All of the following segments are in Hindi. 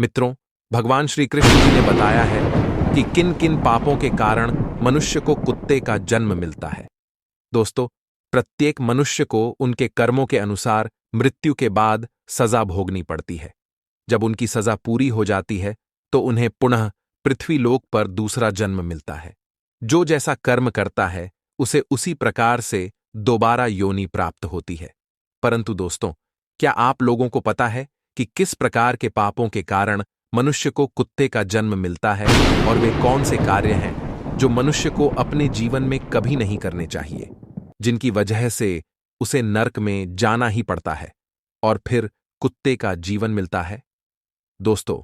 मित्रों, भगवान श्री कृष्ण जी ने बताया है कि किन किन पापों के कारण मनुष्य को कुत्ते का जन्म मिलता है। दोस्तों, प्रत्येक मनुष्य को उनके कर्मों के अनुसार मृत्यु के बाद सजा भोगनी पड़ती है। जब उनकी सजा पूरी हो जाती है तो उन्हें पुनः पृथ्वीलोक पर दूसरा जन्म मिलता है। जो जैसा कर्म करता है उसे उसी प्रकार से दोबारा योनि प्राप्त होती है। परंतु दोस्तों, क्या आप लोगों को पता है कि किस प्रकार के पापों के कारण मनुष्य को कुत्ते का जन्म मिलता है और वे कौन से कार्य हैं जो मनुष्य को अपने जीवन में कभी नहीं करने चाहिए, जिनकी वजह से उसे नरक में जाना ही पड़ता है और फिर कुत्ते का जीवन मिलता है? दोस्तों,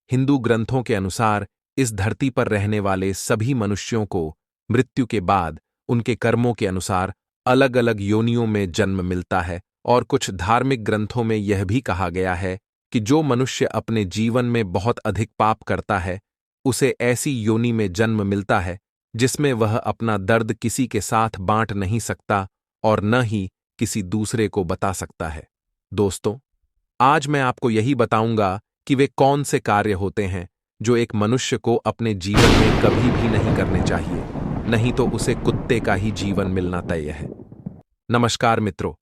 हिंदू ग्रंथों के अनुसार इस धरती पर रहने वाले सभी मनुष्यों को मृत्यु के बाद उनके कर्मों के अनुसार अलग अलग योनियों में जन्म मिलता है और कुछ धार्मिक ग्रंथों में यह भी कहा गया है कि जो मनुष्य अपने जीवन में बहुत अधिक पाप करता है उसे ऐसी योनि में जन्म मिलता है जिसमें वह अपना दर्द किसी के साथ बांट नहीं सकता और न ही किसी दूसरे को बता सकता है। दोस्तों, आज मैं आपको यही बताऊंगा कि वे कौन से कार्य होते हैं जो एक मनुष्य को अपने जीवन में कभी भी नहीं करने चाहिए, नहीं तो उसे कुत्ते का ही जीवन मिलना तय है। नमस्कार मित्रों,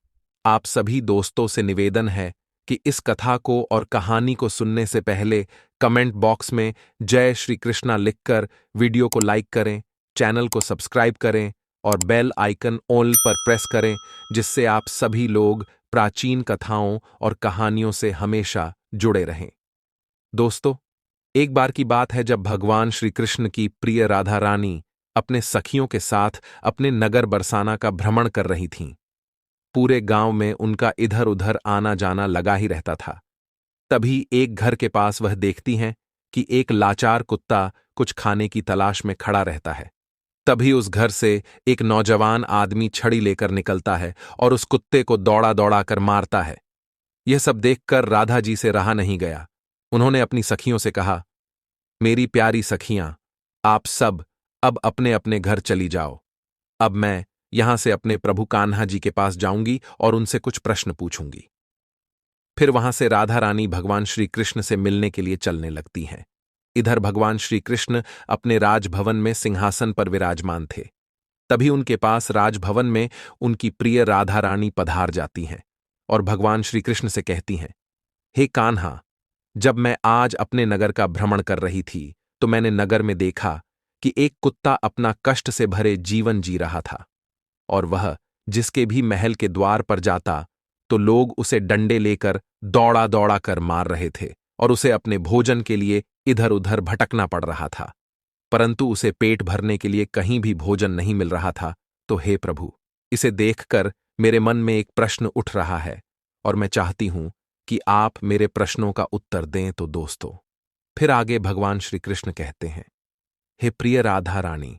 आप सभी दोस्तों से निवेदन है कि इस कथा को और कहानी को सुनने से पहले कमेंट बॉक्स में जय श्री कृष्णा लिखकर वीडियो को लाइक करें, चैनल को सब्सक्राइब करें और बेल आइकन ऑल पर प्रेस करें, जिससे आप सभी लोग प्राचीन कथाओं और कहानियों से हमेशा जुड़े रहें। दोस्तों, एक बार की बात है जब भगवान श्री कृष्ण की प्रिय राधा रानी अपने सखियों के साथ अपने नगर बरसाना का भ्रमण कर रही थीं। पूरे गांव में उनका इधर उधर आना जाना लगा ही रहता था। तभी एक घर के पास वह देखती हैं कि एक लाचार कुत्ता कुछ खाने की तलाश में खड़ा रहता है। तभी उस घर से एक नौजवान आदमी छड़ी लेकर निकलता है और उस कुत्ते को दौड़ा दौड़ा कर मारता है। यह सब देखकर राधा जी से रहा नहीं गया। उन्होंने अपनी सखियों से कहा, मेरी प्यारी सखियां, आप सब अब अपने अपने घर चली जाओ। अब मैं यहां से अपने प्रभु कान्हा जी के पास जाऊंगी और उनसे कुछ प्रश्न पूछूंगी। फिर वहां से राधा रानी भगवान श्री कृष्ण से मिलने के लिए चलने लगती हैं। इधर भगवान श्री कृष्ण अपने राजभवन में सिंहासन पर विराजमान थे। तभी उनके पास राजभवन में उनकी प्रिय राधा रानी पधार जाती हैं और भगवान श्री कृष्ण से कहती हैं, हे कान्हा, जब मैं आज अपने नगर का भ्रमण कर रही थी तो मैंने नगर में देखा कि एक कुत्ता अपना कष्ट से भरे जीवन जी रहा था और वह जिसके भी महल के द्वार पर जाता तो लोग उसे डंडे लेकर दौड़ा दौड़ा कर मार रहे थे और उसे अपने भोजन के लिए इधर उधर भटकना पड़ रहा था, परंतु उसे पेट भरने के लिए कहीं भी भोजन नहीं मिल रहा था। तो हे प्रभु, इसे देखकर मेरे मन में एक प्रश्न उठ रहा है और मैं चाहती हूं कि आप मेरे प्रश्नों का उत्तर दें। तो दोस्तों, फिर आगे भगवान श्री कृष्ण कहते हैं, हे प्रिय राधा रानी,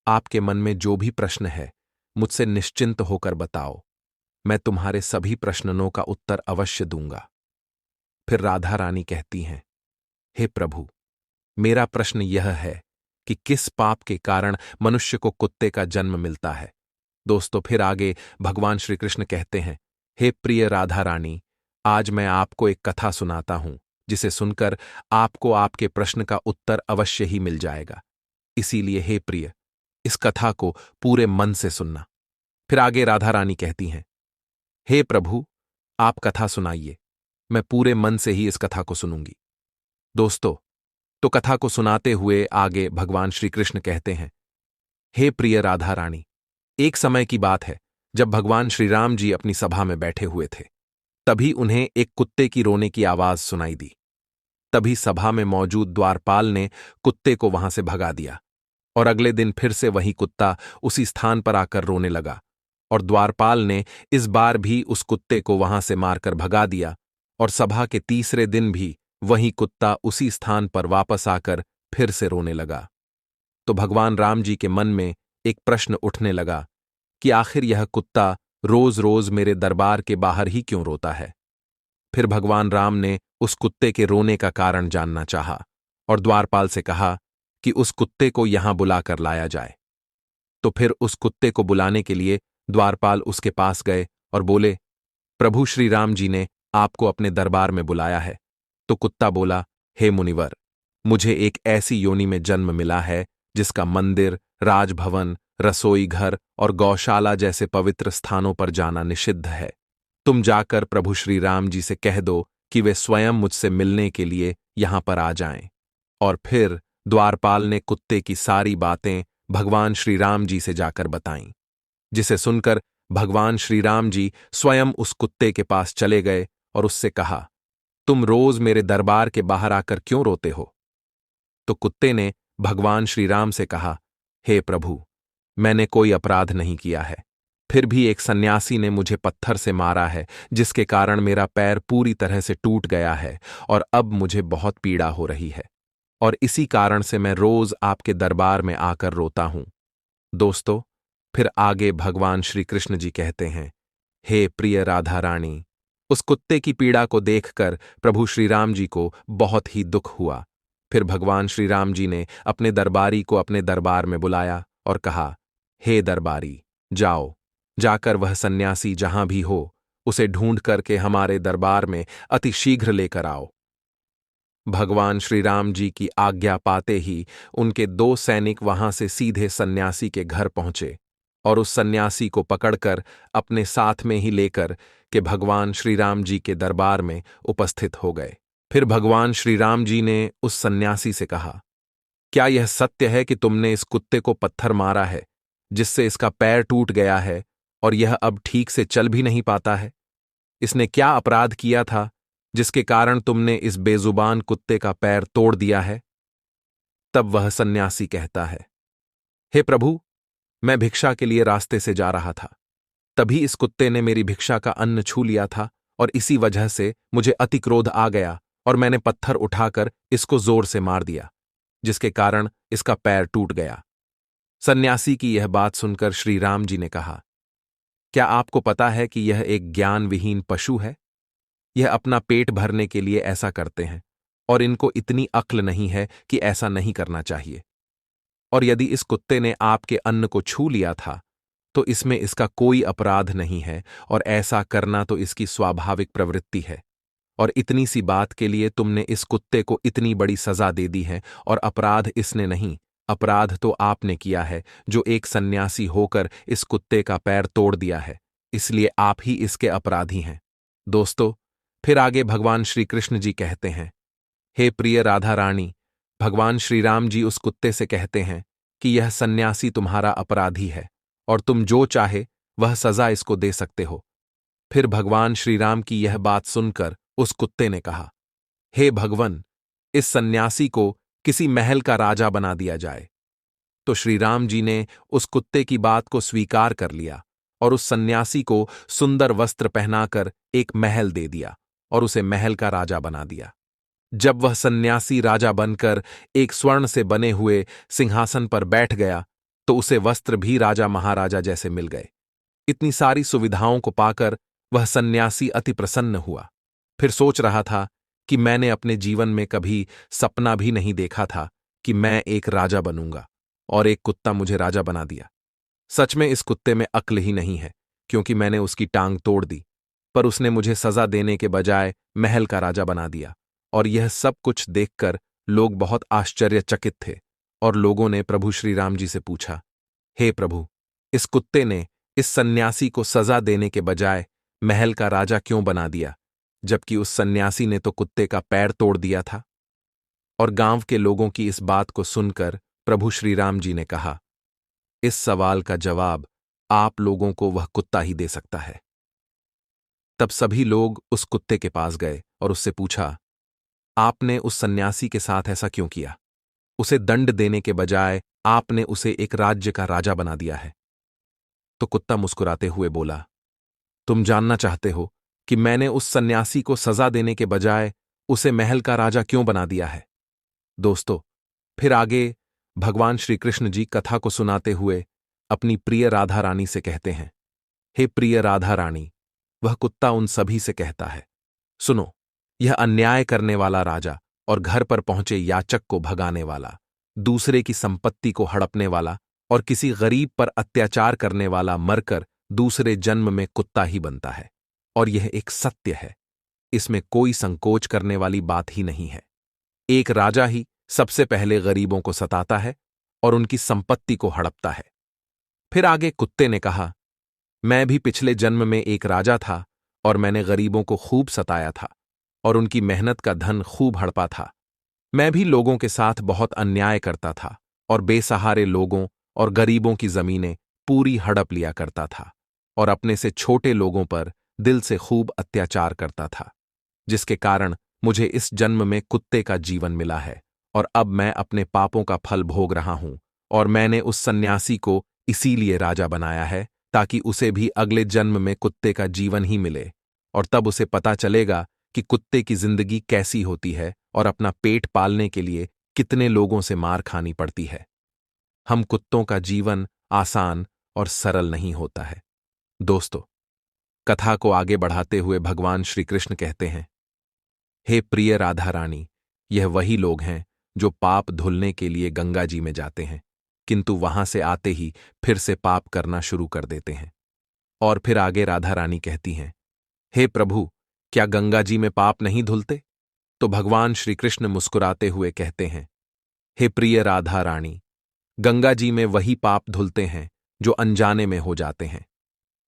आपके मन में जो भी प्रश्न है मुझसे निश्चिंत होकर बताओ, मैं तुम्हारे सभी प्रश्नों का उत्तर अवश्य दूंगा। फिर राधा रानी कहती हैं, हे प्रभु, मेरा प्रश्न यह है कि किस पाप के कारण मनुष्य को कुत्ते का जन्म मिलता है। दोस्तों, फिर आगे भगवान श्री कृष्ण कहते हैं, हे प्रिय राधा रानी, आज मैं आपको एक कथा सुनाता हूं जिसे सुनकर आपको आपके प्रश्न का उत्तर अवश्य ही मिल जाएगा। इसीलिए हे प्रिय, इस कथा को पूरे मन से सुनना। फिर आगे राधा रानी कहती हैं, हे प्रभु, आप कथा सुनाइए, मैं पूरे मन से ही इस कथा को सुनूंगी। दोस्तों, तो कथा को सुनाते हुए आगे भगवान श्री कृष्ण कहते हैं, हे प्रिय राधा रानी, एक समय की बात है जब भगवान श्री राम जी अपनी सभा में बैठे हुए थे। तभी उन्हें एक कुत्ते की रोने की आवाज सुनाई दी। तभी सभा में मौजूद द्वारपाल ने कुत्ते को वहां से भगा दिया और अगले दिन फिर से वही कुत्ता उसी स्थान पर आकर रोने लगा और द्वारपाल ने इस बार भी उस कुत्ते को वहां से मारकर भगा दिया और सभा के तीसरे दिन भी वही कुत्ता उसी स्थान पर वापस आकर फिर से रोने लगा। तो भगवान राम जी के मन में एक प्रश्न उठने लगा कि आखिर यह कुत्ता रोज रोज मेरे दरबार के बाहर ही क्यों रोता है। फिर भगवान राम ने उस कुत्ते के रोने का कारण जानना चाहा और द्वारपाल से कहा कि उस कुत्ते को यहां बुलाकर लाया जाए। तो फिर उस कुत्ते को बुलाने के लिए द्वारपाल उसके पास गए और बोले, प्रभु श्री राम जी ने आपको अपने दरबार में बुलाया है। तो कुत्ता बोला, हे मुनिवर, मुझे एक ऐसी योनि में जन्म मिला है जिसका मंदिर, राजभवन, रसोई घर और गौशाला जैसे पवित्र स्थानों पर जाना निषिद्ध है। तुम जाकर प्रभु श्री राम जी से कह दो कि वे स्वयं मुझसे मिलने के लिए यहां पर आ जाएं। और फिर द्वारपाल ने कुत्ते की सारी बातें भगवान श्री राम जी से जाकर बताईं, जिसे सुनकर भगवान श्री राम जी स्वयं उस कुत्ते के पास चले गए और उससे कहा, तुम रोज मेरे दरबार के बाहर आकर क्यों रोते हो? तो कुत्ते ने भगवान श्री राम से कहा, हे प्रभु, मैंने कोई अपराध नहीं किया है, फिर भी एक सन्यासी ने मुझे पत्थर से मारा है, जिसके कारण मेरा पैर पूरी तरह से टूट गया है और अब मुझे बहुत पीड़ा हो रही है, और इसी कारण से मैं रोज आपके दरबार में आकर रोता हूं। दोस्तों, फिर आगे भगवान श्री कृष्ण जी कहते हैं, हे प्रिय राधा रानी, उस कुत्ते की पीड़ा को देखकर प्रभु श्री राम जी को बहुत ही दुख हुआ। फिर भगवान श्री राम जी ने अपने दरबारी को अपने दरबार में बुलाया और कहा, हे दरबारी, जाओ, जाकर वह सन्यासी जहां भी हो उसे ढूंढ करके हमारे दरबार में अति शीघ्र लेकर आओ। भगवान श्री राम जी की आज्ञा पाते ही उनके 2 सैनिक वहां से सीधे सन्यासी के घर पहुंचे और उस सन्यासी को पकड़कर अपने साथ में ही लेकर के भगवान श्री राम जी के दरबार में उपस्थित हो गए। फिर भगवान श्री राम जी ने उस सन्यासी से कहा, क्या यह सत्य है कि तुमने इस कुत्ते को पत्थर मारा है, जिससे इसका पैर टूट गया है और यह अब ठीक से चल भी नहीं पाता है? इसने क्या अपराध किया था जिसके कारण तुमने इस बेजुबान कुत्ते का पैर तोड़ दिया है? तब वह सन्यासी कहता है, हे प्रभु, मैं भिक्षा के लिए रास्ते से जा रहा था, तभी इस कुत्ते ने मेरी भिक्षा का अन्न छू लिया था और इसी वजह से मुझे अति क्रोध आ गया और मैंने पत्थर उठाकर इसको जोर से मार दिया, जिसके कारण इसका पैर टूट गया। सन्यासी की यह बात सुनकर श्री राम जी ने कहा, क्या आपको पता है कि यह एक ज्ञान विहीन पशु है? यह अपना पेट भरने के लिए ऐसा करते हैं और इनको इतनी अक्ल नहीं है कि ऐसा नहीं करना चाहिए। और यदि इस कुत्ते ने आपके अन्न को छू लिया था तो इसमें इसका कोई अपराध नहीं है और ऐसा करना तो इसकी स्वाभाविक प्रवृत्ति है। और इतनी सी बात के लिए तुमने इस कुत्ते को इतनी बड़ी सजा दे दी है, और अपराध इसने नहीं, अपराध तो आपने किया है जो एक सन्यासी होकर इस कुत्ते का पैर तोड़ दिया है, इसलिए आप ही इसके अपराधी हैं। दोस्तों, फिर आगे भगवान श्री कृष्ण जी कहते हैं, हे प्रिय राधा रानी, भगवान श्री राम जी उस कुत्ते से कहते हैं कि यह सन्यासी तुम्हारा अपराधी है और तुम जो चाहे वह सजा इसको दे सकते हो। फिर भगवान श्री राम की यह बात सुनकर उस कुत्ते ने कहा, हे भगवन, इस सन्यासी को किसी महल का राजा बना दिया जाए। तो श्री राम जी ने उस कुत्ते की बात को स्वीकार कर लिया और उस सन्यासी को सुंदर वस्त्र पहनाकर एक महल दे दिया और उसे महल का राजा बना दिया। जब वह सन्यासी राजा बनकर एक स्वर्ण से बने हुए सिंहासन पर बैठ गया तो उसे वस्त्र भी राजा महाराजा जैसे मिल गए। इतनी सारी सुविधाओं को पाकर वह सन्यासी अति प्रसन्न हुआ। फिर सोच रहा था कि मैंने अपने जीवन में कभी सपना भी नहीं देखा था कि मैं एक राजा बनूंगा और एक कुत्ता मुझे राजा बना दिया। सच में इस कुत्ते में अक्ल ही नहीं है, क्योंकि मैंने उसकी टांग तोड़ दी, पर उसने मुझे सजा देने के बजाय महल का राजा बना दिया। और यह सब कुछ देखकर लोग बहुत आश्चर्यचकित थे और लोगों ने प्रभु श्री राम जी से पूछा, हे प्रभु, इस कुत्ते ने इस सन्यासी को सजा देने के बजाय महल का राजा क्यों बना दिया, जबकि उस सन्यासी ने तो कुत्ते का पैर तोड़ दिया था? और गांव के लोगों की इस बात को सुनकर प्रभु श्री राम जी ने कहा, इस सवाल का जवाब आप लोगों को वह कुत्ता ही दे सकता है। तब सभी लोग उस कुत्ते के पास गए और उससे पूछा, आपने उस सन्यासी के साथ ऐसा क्यों किया? उसे दंड देने के बजाय आपने उसे एक राज्य का राजा बना दिया है। तो कुत्ता मुस्कुराते हुए बोला, तुम जानना चाहते हो कि मैंने उस सन्यासी को सजा देने के बजाय उसे महल का राजा क्यों बना दिया है? दोस्तों, फिर आगे भगवान श्री कृष्ण जी कथा को सुनाते हुए अपनी प्रिय राधा रानी से कहते हैं, हे प्रिय राधा रानी, वह कुत्ता उन सभी से कहता है, सुनो, यह अन्याय करने वाला राजा और घर पर पहुंचे याचक को भगाने वाला, दूसरे की संपत्ति को हड़पने वाला और किसी गरीब पर अत्याचार करने वाला मरकर दूसरे जन्म में कुत्ता ही बनता है। और यह एक सत्य है, इसमें कोई संकोच करने वाली बात ही नहीं है। एक राजा ही सबसे पहले गरीबों को सताता है और उनकी संपत्ति को हड़पता है। फिर आगे कुत्ते ने कहा, मैं भी पिछले जन्म में एक राजा था और मैंने गरीबों को खूब सताया था और उनकी मेहनत का धन खूब हड़पा था। मैं भी लोगों के साथ बहुत अन्याय करता था और बेसहारे लोगों और गरीबों की जमीनें पूरी हड़प लिया करता था और अपने से छोटे लोगों पर दिल से खूब अत्याचार करता था, जिसके कारण मुझे इस जन्म में कुत्ते का जीवन मिला है और अब मैं अपने पापों का फल भोग रहा हूं। और मैंने उस सन्यासी को इसीलिए राजा बनाया है ताकि उसे भी अगले जन्म में कुत्ते का जीवन ही मिले और तब उसे पता चलेगा कि कुत्ते की जिंदगी कैसी होती है और अपना पेट पालने के लिए कितने लोगों से मार खानी पड़ती है। हम कुत्तों का जीवन आसान और सरल नहीं होता है। दोस्तों, कथा को आगे बढ़ाते हुए भगवान श्री कृष्ण कहते हैं, हे प्रिय राधा रानी, यह वही लोग हैं जो पाप धुलने के लिए गंगा जी में जाते हैं, किंतु वहां से आते ही फिर से पाप करना शुरू कर देते हैं। और फिर आगे राधा रानी कहती हैं, हे प्रभु, क्या गंगा जी में पाप नहीं धुलते? तो भगवान श्री कृष्ण मुस्कुराते हुए कहते हैं, हे प्रिय राधा रानी, गंगा जी में वही पाप धुलते हैं जो अनजाने में हो जाते हैं।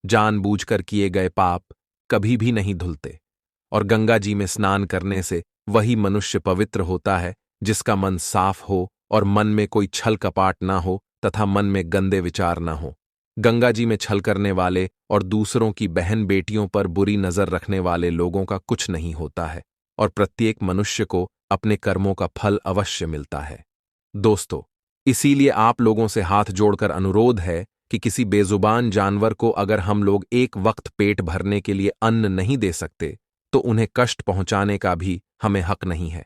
जानबूझकर किए गए पाप कभी भी नहीं धुलते। और गंगा जी में स्नान करने से वही मनुष्य पवित्र होता है जिसका मन साफ हो और मन में कोई छल कपाट ना हो तथा मन में गंदे विचार ना हो। गंगा जी में छल करने वाले और दूसरों की बहन बेटियों पर बुरी नजर रखने वाले लोगों का कुछ नहीं होता है और प्रत्येक मनुष्य को अपने कर्मों का फल अवश्य मिलता है। दोस्तों, इसीलिए आप लोगों से हाथ जोड़कर अनुरोध है कि किसी बेजुबान जानवर को अगर हम लोग एक वक्त पेट भरने के लिए अन्न नहीं दे सकते तो उन्हें कष्ट पहुंचाने का भी हमें हक नहीं है।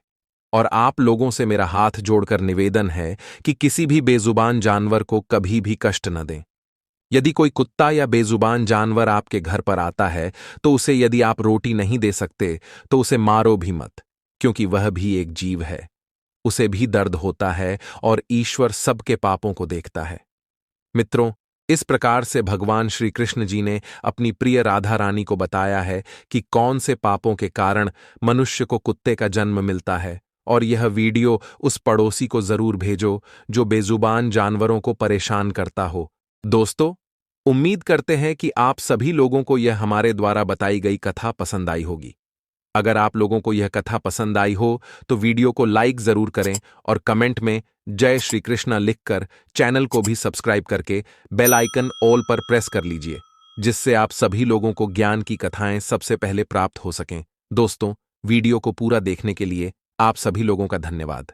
और आप लोगों से मेरा हाथ जोड़कर निवेदन है कि किसी भी बेजुबान जानवर को कभी भी कष्ट न दें। यदि कोई कुत्ता या बेजुबान जानवर आपके घर पर आता है तो उसे यदि आप रोटी नहीं दे सकते तो उसे मारो भी मत, क्योंकि वह भी एक जीव है। उसे भी दर्द होता है और ईश्वर सबके पापों को देखता है। मित्रों, इस प्रकार से भगवान श्री कृष्ण जी ने अपनी प्रिय राधा रानी को बताया है कि कौन से पापों के कारण मनुष्य को कुत्ते का जन्म मिलता है। और यह वीडियो उस पड़ोसी को जरूर भेजो जो बेजुबान जानवरों को परेशान करता हो। दोस्तों, उम्मीद करते हैं कि आप सभी लोगों को यह हमारे द्वारा बताई गई कथा पसंद आई होगी। अगर आप लोगों को यह कथा पसंद आई हो तो वीडियो को लाइक जरूर करें और कमेंट में जय श्री कृष्णा लिखकर चैनल को भी सब्सक्राइब करके बेल आइकन ऑल पर प्रेस कर लीजिए, जिससे आप सभी लोगों को ज्ञान की कथाएं सबसे पहले प्राप्त हो सकें। दोस्तों, वीडियो को पूरा देखने के लिए आप सभी लोगों का धन्यवाद।